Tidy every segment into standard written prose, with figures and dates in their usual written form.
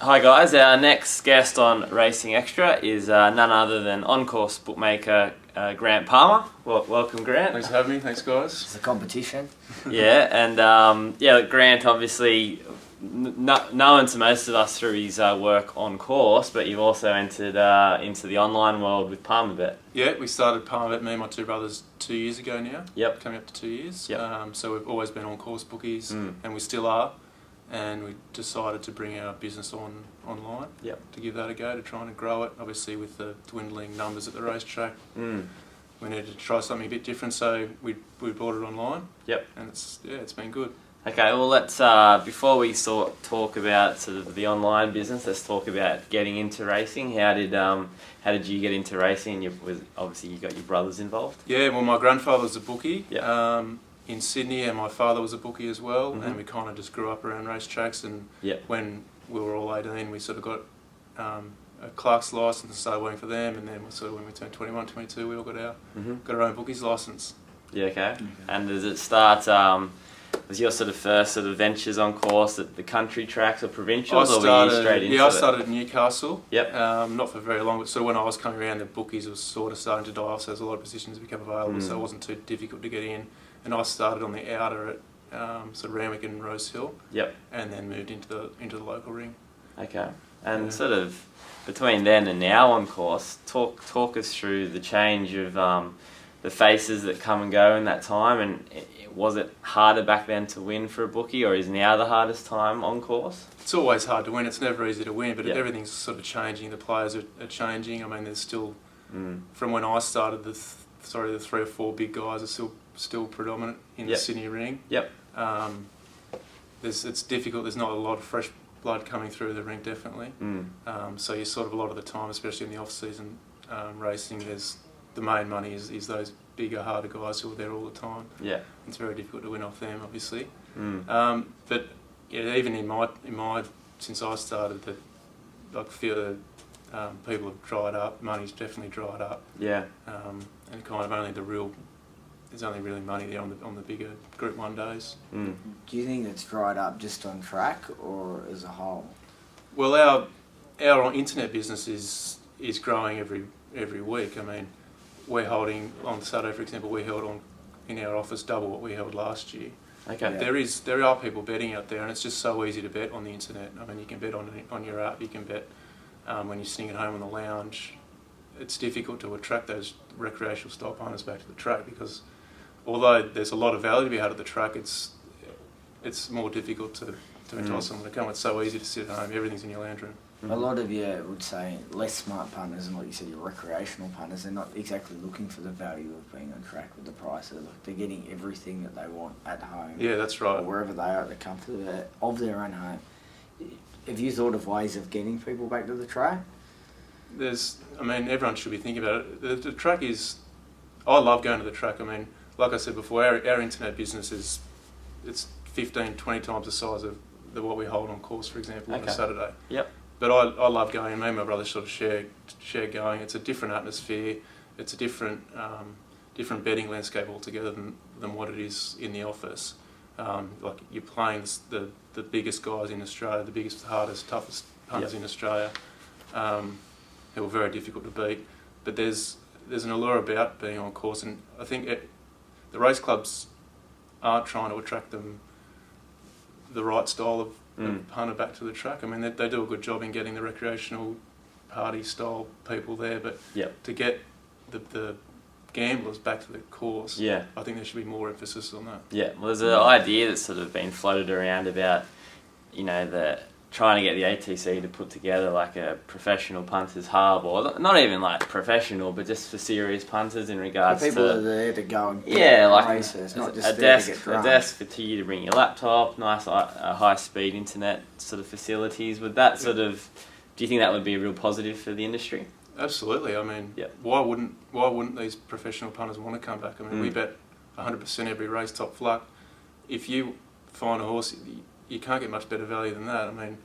Hi guys, our next guest on Racing Extra is none other than on-course bookmaker Grant Palmer. Welcome, Grant. Thanks for having me. Thanks, guys. It's a competition. Yeah, and Grant obviously known to most of us through his work on course, but you've also entered into the online world with PalmerBet. Yeah, we started PalmerBet, me and my two brothers, 2 years ago now. Yep. Coming up to 2 years. Yep. So we've always been on course bookies, and we still are. And we decided to bring our business online. Yep. To give that a go, to try and grow it. Obviously, with the dwindling numbers at the racetrack, we needed to try something a bit different. So we brought it online. Yep. And it's been good. Okay, well let's before we talk about sort of the online business, let's talk about getting into racing. How did you get into racing? Obviously you got your brothers involved. Yeah, well, my grandfather was a bookie. Yep. In Sydney, and my father was a bookie as well, and we kind of just grew up around racetracks. And when we were all 18, we sort of got a clerk's license and started working for them. And then when we turned 21, 22, we all got our own bookies license. Yeah, okay. And does it start? Was your sort of first sort of ventures on course at the country tracks or provincials, or were you straight into it? Yeah, I started at Newcastle. Yep. Not for very long, but sort of when I was coming around, the bookies was sort of starting to die off, so there's a lot of positions become available, so it wasn't too difficult to get in. And I started on the outer at sort of Randwick and Rose Hill. Yep. And then moved into the local ring. Okay. And sort of between then and now on course, talk us through the change of the faces that come and go in that time, and was it harder back then to win for a bookie, or is now the hardest time on course? It's always hard to win. It's never easy to win, but everything's sort of changing. The players are changing. I mean, there's still from when I started, the 3 or 4 big guys are still predominant in the Sydney ring. Yep. It's difficult. There's not a lot of fresh blood coming through the ring, definitely. So you sort of a lot of the time, especially in the off-season racing, there's the main money is those bigger, harder guys who are there all the time. Yeah. It's very difficult to win off them, obviously. But yeah, even in my since I started, I feel that people have dried up. Money's definitely dried up. Yeah. And kind of there's only really money there on the bigger Group 1 days. Do you think it's dried up just on track or as a whole? Well, our internet business is growing every week. I mean, we're holding on Saturday, for example, we held in our office double what we held last year. Okay. Yeah. There are people betting out there, and it's just so easy to bet on the internet. I mean, you can bet on your app, you can bet when you're sitting at home on the lounge. It's difficult to attract those recreational style punters back to the track, because although there's a lot of value to be had at the track, it's more difficult to entice someone to come. It's so easy to sit at home, everything's in your lounge room. A lot of you would say less smart punters, and like you said, your recreational punters, they're not exactly looking for the value of being on track with the prices. Like, they're getting everything that they want at home. Yeah, that's right. Or wherever they are at the comfort of their own home. Have you thought of ways of getting people back to the track? Everyone should be thinking about it. The track is... I love going to the track. I mean, like I said before, our internet business it's 15, 20 times the size of what we hold on course, for example, on a Saturday. Yep. But I love going, and me and my brother sort of share going. It's a different atmosphere. It's a different betting landscape altogether than what it is in the office. Like, you're playing the biggest guys in Australia, the biggest, hardest, toughest punters in Australia, who are very difficult to beat. But there's an allure about being on course, and I think the race clubs aren't trying to attract the right style of punter back to the track. I mean, they do a good job in getting the recreational party style people there, but to get the gamblers back to the course, I think there should be more emphasis on that. Yeah, well, there's an idea that's sort of been floated around about, trying to get the ATC to put together like a professional punters hub, or not even like professional, but just for serious punters in regards to... People are there to go and get races, not just there to get drunk. A desk for you to bring your laptop, nice high-speed internet sort of facilities. Would that sort of... Do you think that would be a real positive for the industry? Absolutely. I mean, why wouldn't these professional punters want to come back? I mean, we bet 100% every race, top fluck. If you find a horse... You can't get much better value than that. I mean,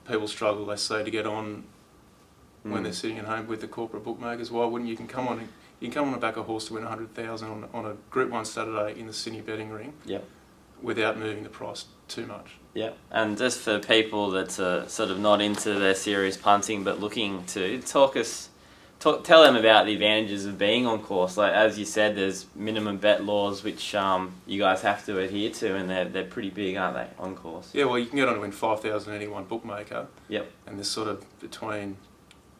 people struggle, they say, to get on when they're sitting at home with the corporate bookmakers. Why wouldn't you? You can come on and back a horse to win 100,000 on a Group 1 Saturday in the Sydney betting ring. Yep. without moving the price too much. Yeah, and just for people that are sort of not into their serious punting but looking to, tell them about the advantages of being on course. Like as you said, there's minimum bet laws which you guys have to adhere to, and they're pretty big, aren't they, on course? Yeah, well, you can get on to win 5,000 at any one bookmaker. Yep. And there's sort of between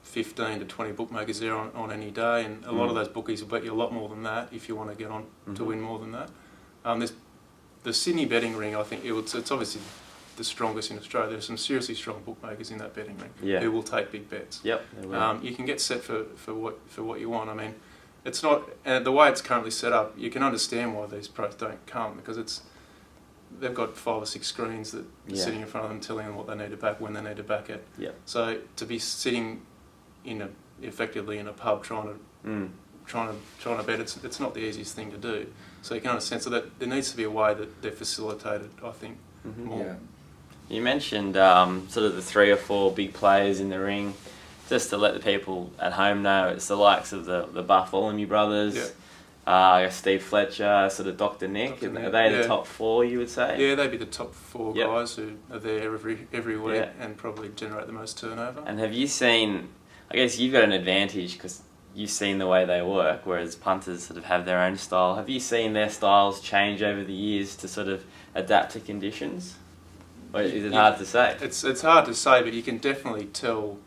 15 to 20 bookmakers there on any day, and a lot of those bookies will bet you a lot more than that if you want to get on to win more than that. There's the Sydney betting ring. I think it's obviously the strongest in Australia. There's some seriously strong bookmakers in that betting ring who will take big bets. Yep. You can get set for what you want. I mean, it's not the way it's currently set up. You can understand why these pros don't come, because they've got 5 or 6 screens that are sitting in front of them telling them what they need to back, when they need to back it. Yep. So to be sitting effectively in a pub trying to bet, it's not the easiest thing to do. So you can understand. So that there needs to be a way that they're facilitated, I think, more. Yeah. You mentioned sort of the 3 or 4 big players in the ring. Just to let the people at home know, it's the likes of the Bartholomew brothers, I guess Steve Fletcher, sort of Dr. Nick. Are they the top 4, you would say? Yeah, they'd be the top 4 guys who are there every week and probably generate the most turnover. And have you seen, I guess you've got an advantage because you've seen the way they work, whereas punters sort of have their own style. Have you seen their styles change over the years to sort of adapt to conditions? Or is it hard to say? It's hard to say, but you can definitely tell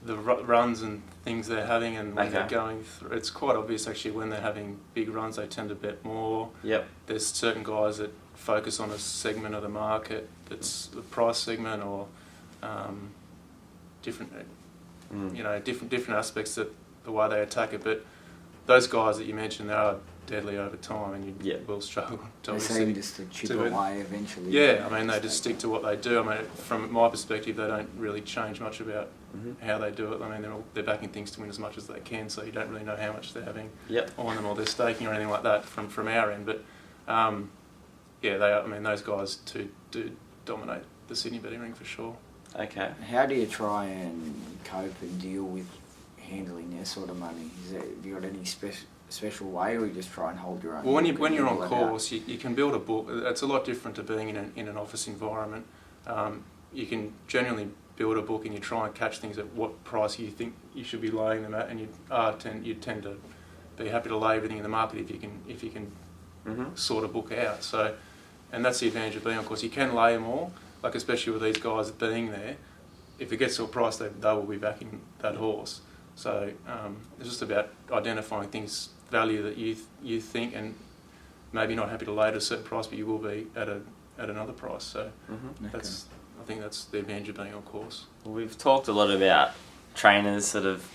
the runs and things they're having, and when they're going through. It's quite obvious actually when they're having big runs, they tend to bet more. Yep. There's certain guys that focus on a segment of the market that's the price segment, or different aspects that the way they attack it. But those guys that you mentioned, they are deadly over time, and you will struggle to They seem just to chip away eventually. Yeah, I mean, they just stick to what they do. I mean, from my perspective, they don't really change much about how they do it. I mean, they're backing things to win as much as they can, so you don't really know how much they're having on them, or they're staking or anything like that from our end. But they are. I mean, those guys do dominate the Sydney betting ring for sure. Okay. How do you try and cope and deal with handling their sort of money? Have you got any special way, or you just try and hold your own? Well, when you're on course, you can build a book. It's a lot different to being in an office environment. You can generally build a book, and you try and catch things at what price you think you should be laying them at, and you tend to be happy to lay everything in the market if you can sort a book out. So, and that's the advantage of being on course. You can lay them all, like especially with these guys being there. If it gets to a price, they will be backing that horse. So it's just about identifying things, value that you think, and maybe not happy to lay at a certain price, but you will be at another price. So I think that's the advantage of being on course. Well, we've talked a lot about trainers sort of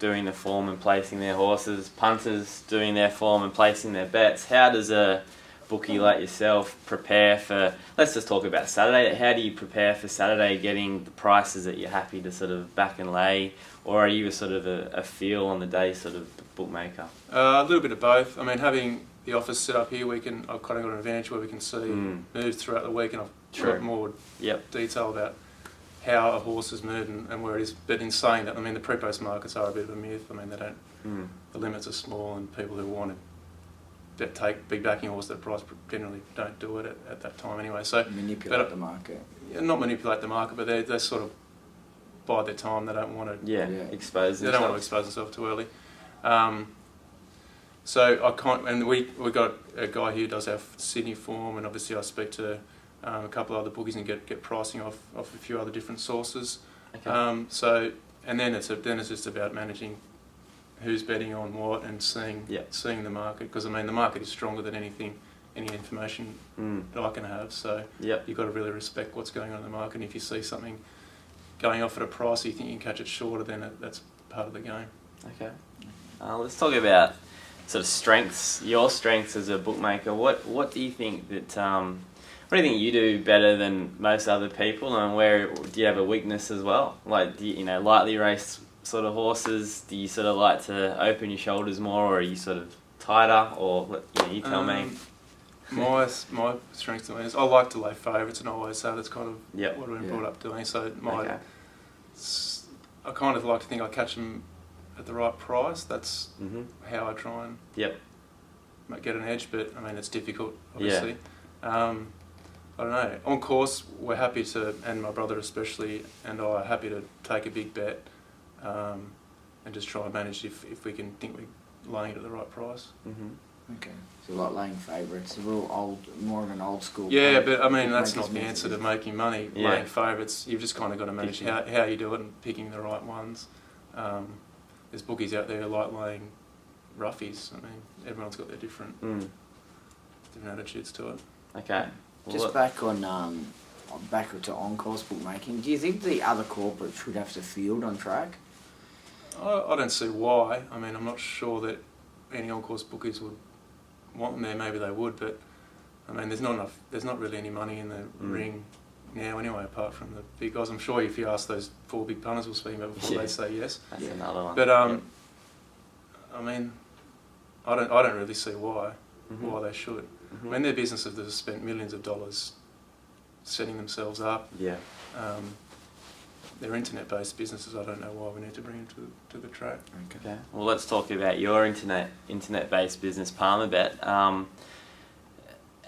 doing the form and placing their horses, punters doing their form and placing their bets. How does a bookie like yourself prepare for, let's just talk about Saturday, how do you prepare for Saturday, getting the prices that you're happy to sort of back and lay, or are you a sort of a feel on the day sort of bookmaker? A little bit of both. I mean, having the office set up here, I've kind of got an advantage where we can see moves throughout the week, and I've got more detail about how a horse has moved and where it is. But in saying that, I mean, the pre-post markets are a bit of a myth. I mean, they don't, the limits are small, and people who want to take big backing horse at that price generally don't do it at that time anyway. So manipulate the market. Not manipulate the market, but they sort of bide their time. They don't want to expose themselves. They don't want to expose themselves too early. So I can't, and we got a guy here who does our Sydney form, and obviously I speak to a couple of other bookies and get pricing off a few other different sources. Okay. So and then it's just about managing who's betting on what and seeing the market, because I mean the market is stronger than any information that I can have. So you've got to really respect what's going on in the market. And if you see something going off at a price, you think you can catch it shorter, then that's part of the game. Okay. Let's talk about sort of strengths. Your strengths as a bookmaker. What do you think that? What do you think you do better than most other people, and where do you have a weakness as well? Like, do you lightly race sort of horses? Do you sort of like to open your shoulders more, or are you sort of tighter? Or you tell me. My strengths is I like to lay favourites, and I always say that's kind of what I've been brought up doing. So I kind of like to think I catch them at the right price. That's how I try and get an edge. But I mean, it's difficult, obviously. I don't know. On course, we're happy to, and my brother especially, and I are happy to take a big bet and just try and manage if we can think we're laying it at the right price. Mm-hmm. Okay. So like laying favourites, a real old, more of an old school. Yeah, but I mean that's not the answer to making money. Yeah. Laying favourites, you've just kind of got to manage how you do it and picking the right ones. There's bookies out there who like laying roughies. I mean, everyone's got their different attitudes to it. Okay. Well, Just back to on-course bookmaking, do you think the other corporates should have to field on track? I don't see why. I mean, I'm not sure that any on-course bookies would want them there. Maybe they would, but I mean, there's not really any money in the ring now anyway, apart from the big guys. I'm sure if you ask those 4 big punters we're speaking about before, they'd say yes. That's another one. But I mean, I don't really see why they should. I mean, their businesses that have spent millions of dollars setting themselves up. Yeah. They're internet-based businesses. I don't know why we need to bring them to the track. Okay. Well, let's talk about your internet-based business, PalmerBet.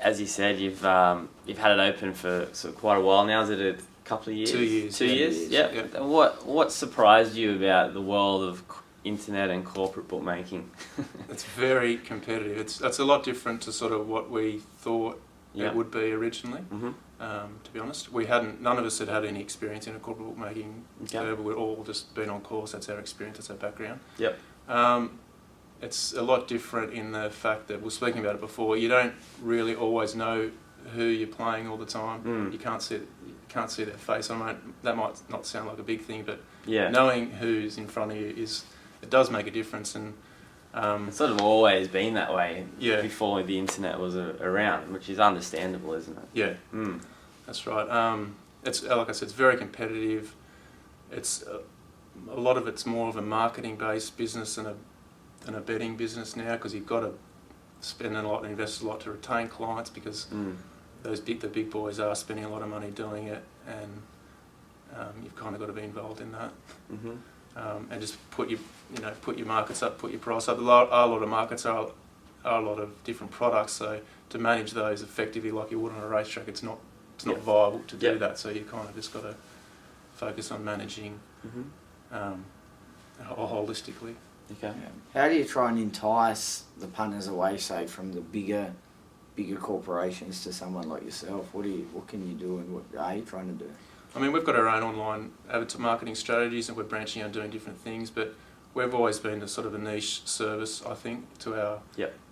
As you said, you've had it open for sort of quite a while now. Is it a couple of years? 2 years. 2 years. Yep. Yep. And what surprised you about the world of internet and corporate bookmaking? It's very competitive. It's a lot different to sort of what we thought it would be originally. To be honest, none of us had had any experience in a corporate bookmaking. Okay. We'd all just been on course. That's our experience. That's our background. Yep. It's a lot different in the fact that we were speaking about it before. You don't really always know who you're playing all the time. You can't see their face. That might not sound like a big thing, but knowing who's in front of you it does make a difference. And it's sort of always been that way before the internet was around, which is understandable, isn't it? Yeah, that's right. It's like I said, it's very competitive. It's a lot of it's more of a marketing-based business than a betting business now, because you've got to spend a lot and invest a lot to retain clients, because the big boys are spending a lot of money doing it, and you've kind of got to be involved in that. And just put your markets up, put your price up. A lot of markets are a lot of different products, so to manage those effectively like you would on a racetrack, it's not viable to do that. So you kind of just got to focus on managing holistically. Okay. How do you try and entice the punters away, say, from the bigger corporations to someone like yourself? What can you do, and what are you trying to do? I mean, we've got our own online marketing strategies, and we're branching out and doing different things, but we've always been a sort of a niche service, I think, to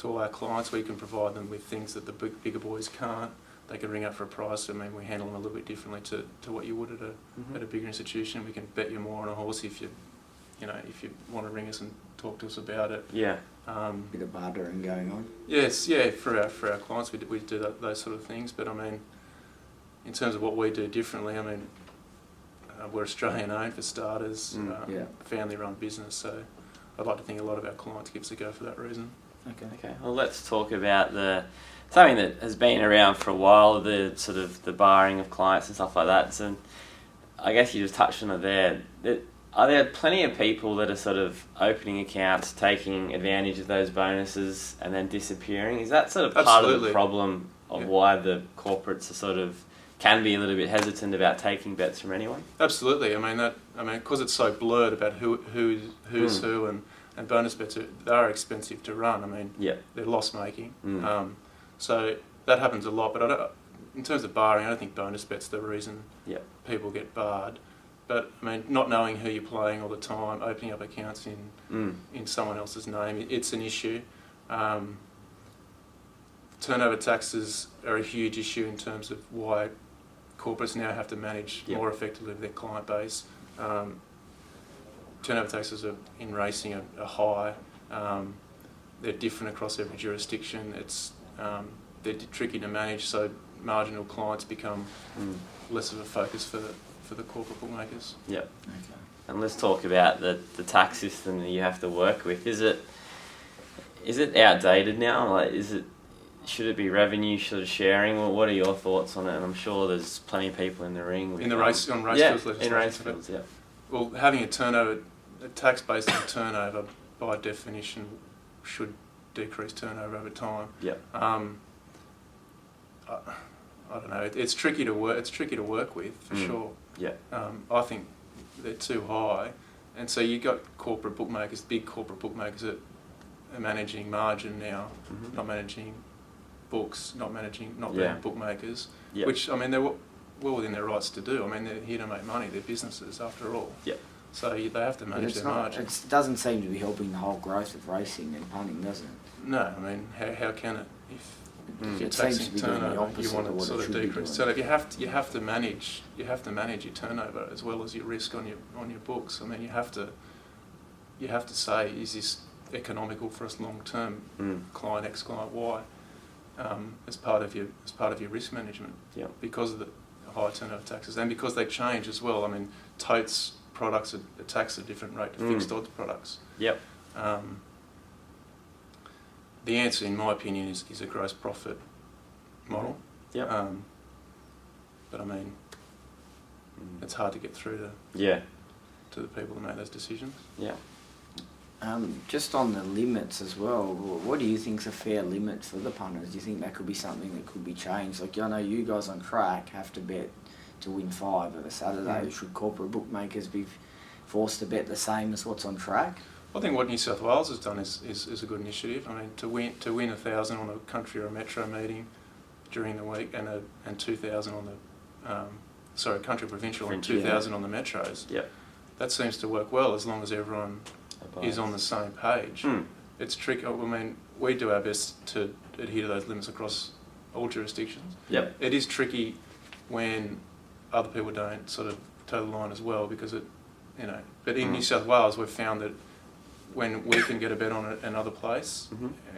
all our clients. We can provide them with things that the bigger boys can't. They can ring up for a price. I mean, we handle them a little bit differently to what you would at a bigger institution. We can bet you more on a horse if you want to ring us and talk to us about it. Yeah. Bit of bartering going on. Yes, for our clients we do those sort of things. But I mean, in terms of what we do differently, I mean, we're Australian owned for starters, family run business. So I'd like to think a lot of our clients give us a go for that reason. Okay. Well, let's talk about something that has been around for a while, the sort of the barring of clients and stuff like that. So I guess you just touched on it there. Are there plenty of people that are sort of opening accounts, taking advantage of those bonuses and then disappearing? Is that sort of part of the problem of why the corporates are sort of can be a little bit hesitant about taking bets from anyone? Absolutely. I mean, because it's so blurred about who's who, and bonus bets are expensive to run. I mean, they're loss making. So that happens a lot. But in terms of barring, I don't think bonus bets are the reason people get barred. But I mean, not knowing who you're playing all the time, opening up accounts in someone else's name, it's an issue. Turnover taxes are a huge issue in terms of why corporates now have to manage more effectively their client base. Turnover taxes in racing are high. They're different across every jurisdiction. They're tricky to manage, so marginal clients become less of a focus for the corporate bookmakers. Yep. Okay. And let's talk about the tax system that you have to work with. Is it outdated now? Like, should it be revenue, should it sharing? Well, what are your thoughts on it? And I'm sure there's plenty of people in the ring. On race fields legislation. In race fields, yeah. Well, having a tax based on turnover, by definition, should decrease turnover over time. Yeah. I don't know. It's tricky to work. It's tricky to work with for sure. Yeah. I think they're too high, and so you got corporate bookmakers, big corporate bookmakers that are managing margin now, not managing books, not being bookmakers. Yeah. Which I mean they're well within their rights to do. I mean they're here to make money. They're businesses after all. Yeah. So they have to manage their margin. It doesn't seem to be helping the whole growth of racing and punting, does it? No, I mean how can it if you're It seems to taxing be doing the turnover, you opposite want of to what sort it of should be decrease. doing. So if you have to manage your turnover as well as your risk on your books. I mean you have to say, is this economical for us long term, client X, client Y, as part of your risk management. Yeah. Because of the high turnover taxes and because they change as well. I mean totes products are taxed at a different rate to fixed odds products. Yep. The answer, in my opinion, is a gross profit model. Yep. But I mean, it's hard to get through to the people that make those decisions. Yeah. Just on the limits as well, what do you think's a fair limit for the punters? Do you think that could be something that could be changed? Like, I know you guys on track have to bet to win 5 of a Saturday. Should corporate bookmakers be forced to bet the same as what's on track? I think what New South Wales has done is a good initiative. I mean, to win 1,000 on a country or a metro meeting during the week, and 2,000 on the country provincial and 2,000 on the metros. Yep. That seems to work well as long as everyone is on the same page. It's tricky. I mean, we do our best to adhere to those limits across all jurisdictions. Yep. It is tricky when other people don't sort of toe the line as well because But in New South Wales, we've found that when we can get a bet on another place,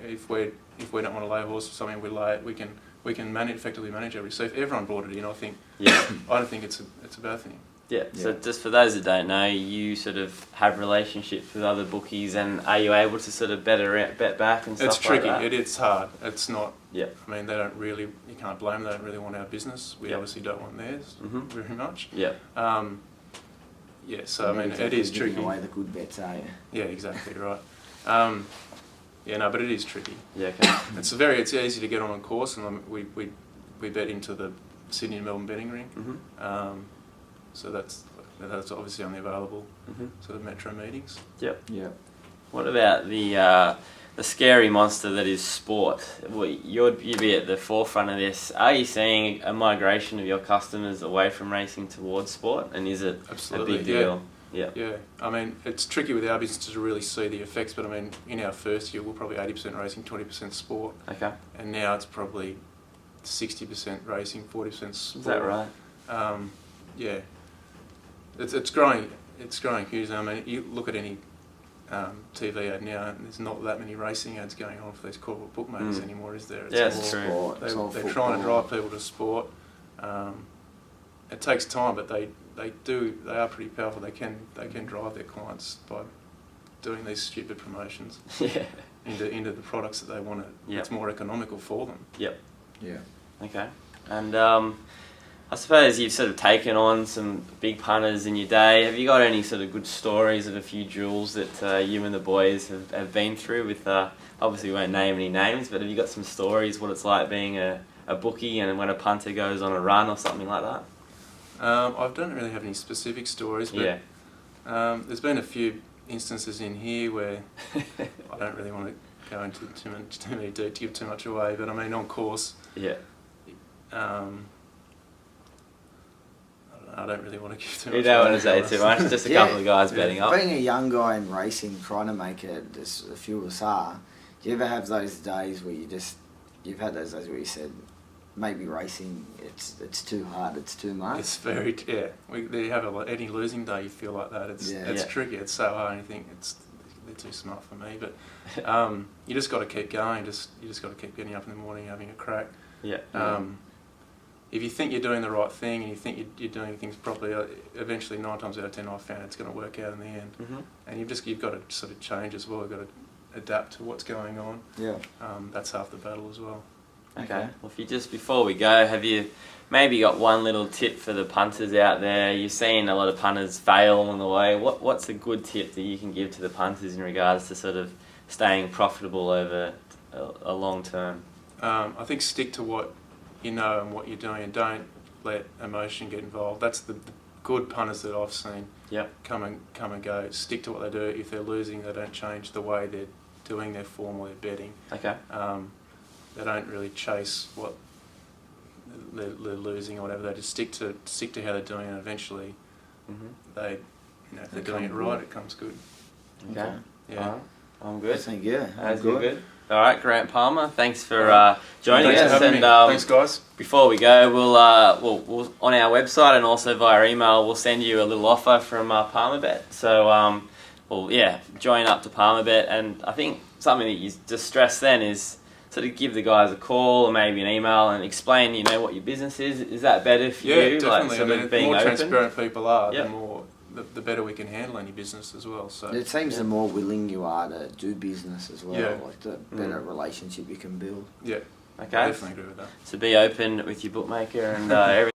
if we don't want to lay a horse or something, we lay it. We can effectively manage every. So if everyone brought it in, I think I don't think it's a bad thing. Yeah. So just for those that don't know, you sort of have relationships with other bookies, and are you able to sort of bet back and stuff It's tricky. like that? It's hard. It's not. Yeah. I mean, they don't really. You can't blame them. They don't really want our business. We obviously don't want theirs very much. Yeah. Yeah, so I mean, it is tricky. Giving away the good bets, are you? Yeah, exactly right. But it is tricky. Yeah. Okay. It's easy to get on a course, and we bet into the Sydney and Melbourne betting ring. So that's obviously only available sort of metro meetings. Yep. Yep. What about the scary monster that is sport? Well, you'd be at the forefront of this. Are you seeing a migration of your customers away from racing towards sport, and is it Absolutely, a big deal? Yeah. I mean, it's tricky with our business to really see the effects, but I mean, in our first year, we're probably 80% racing, 20% sport. Okay. And now it's probably 60% racing, 40% sport. Is that right? Yeah. It's growing. It's growing hugely. I mean, you look at any TV ad now, and there's not that many racing ads going on for these corporate bookmakers anymore, is there? It's true. Sport. They're trying to drive people to sport. It takes time, but they are pretty powerful. They can drive their clients by doing these stupid promotions into the products that they want to. It's more economical for them. Yep. Yeah. Okay. And I suppose you've sort of taken on some big punters in your day. Have you got any sort of good stories of a few duels that you and the boys have been through with, obviously we won't name any names, but have you got some stories, what it's like being a bookie and when a punter goes on a run or something like that? I don't really have any specific stories, but there's been a few instances in here where I don't really want to go into too many detail to give too much away, but I mean on course. Yeah. I don't really want to give too much. You don't want to say too much, just a couple of guys betting up. Being a young guy in racing, trying to make it, as a few of us are, do you ever have those days where you've had those days where you said, maybe racing, it's too hard, it's too much? It's very, you have any losing day you feel like that. It's tricky, it's so hard, and you think they're too smart for me, but you just got to keep going, you just got to keep getting up in the morning, having a crack. If you think you're doing the right thing and you think you're doing things properly, eventually 9 times out of 10 I've found it's going to work out in the end. And you've got to sort of change as well. You've got to adapt to what's going on. Yeah. That's half the battle as well. Okay. Well, before we go, have you maybe got one little tip for the punters out there? You've seen a lot of punters fail along the way. What's a good tip that you can give to the punters in regards to sort of staying profitable over a long term? I think stick to what you know and what you're doing, and don't let emotion get involved. That's the good punters that I've seen. Yep. Come and go. Stick to what they do. If they're losing, they don't change the way they're doing their form or their betting. Okay. They don't really chase what they're losing or whatever. They just stick to how they're doing, and eventually, they, if they're doing it right, it comes good. Okay. Yeah. Right. I'm good. I think, yeah. As I'm you're good. All right, Grant Palmer. Thanks for joining Thanks us. for having me. Thanks, guys. Before we go, we'll on our website and also via email, we'll send you a little offer from PalmerBet. So, join up to PalmerBet, and I think something that you just stressed then is sort of give the guys a call or maybe an email and explain, what your business is. Is that better for you? Yeah, definitely. The more open? transparent people are, Yep. the better we can handle any business as well. So It seems the more willing you are to do business as well, Yeah. like the better relationship you can build. yeah, Okay. I definitely agree with that. So be open with your bookmaker and everything.